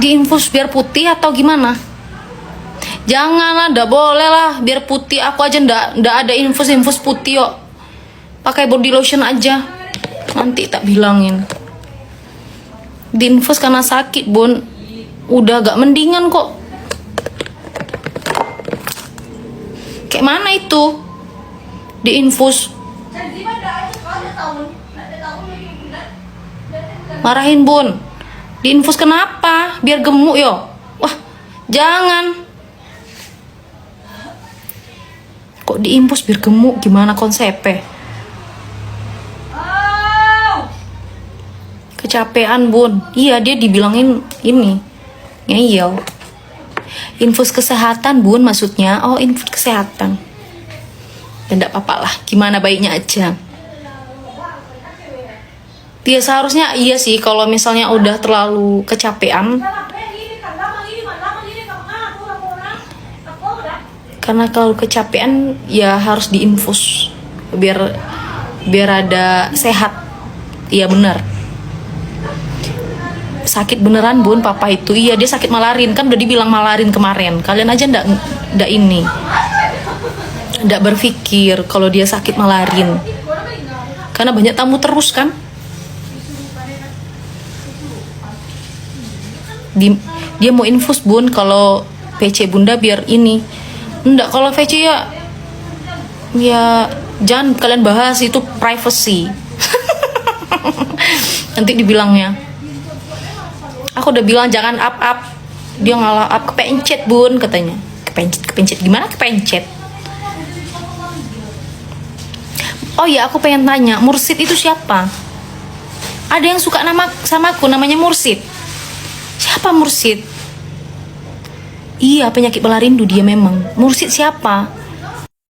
Diinfus biar putih atau gimana? Janganlah, ndak boleh lah biar putih. Aku aja ndak ada infus putih kok. Pakai body lotion aja. Nanti tak bilangin. Diinfus karena sakit, Bun. Udah agak mendingan kok. Kayak mana itu? Diinfus. Marahin, Bun. Diinfus kenapa? Biar gemuk yo. Wah, jangan. Kok diinfus biar gemuk? Gimana konsepnya? Kecapean, Bun. Iya, dia dibilangin ini ngeyel. Infus kesehatan, Bun, maksudnya. Oh, infus kesehatan. Ya enggak apa-apa lah. Gimana baiknya aja. Dia seharusnya iya sih kalau misalnya udah terlalu kecapean. Karena kalau kecapean ya harus diinfus biar ada sehat. Iya benar. Sakit beneran, Bun, papa itu. Iya, dia sakit malarin. Kan udah dibilang malarin kemarin. Kalian aja ndak ini. Ndak berpikir kalau dia sakit malarin. Karena banyak tamu terus kan. Dia mau infus, Bun, kalau PC Bunda biar ini. Ndak, kalau VC ya jangan kalian bahas, itu privacy. Nanti dibilangnya. Aku udah bilang jangan up. Dia ngalah up, kepencet, Bun, katanya. Kepencet gimana kepencet? Oh ya, aku pengen tanya, Mursid itu siapa? Ada yang suka sama aku, namanya Mursid. Siapa Mursid? Iya, penyakit bala rindu dia memang. Mursid siapa?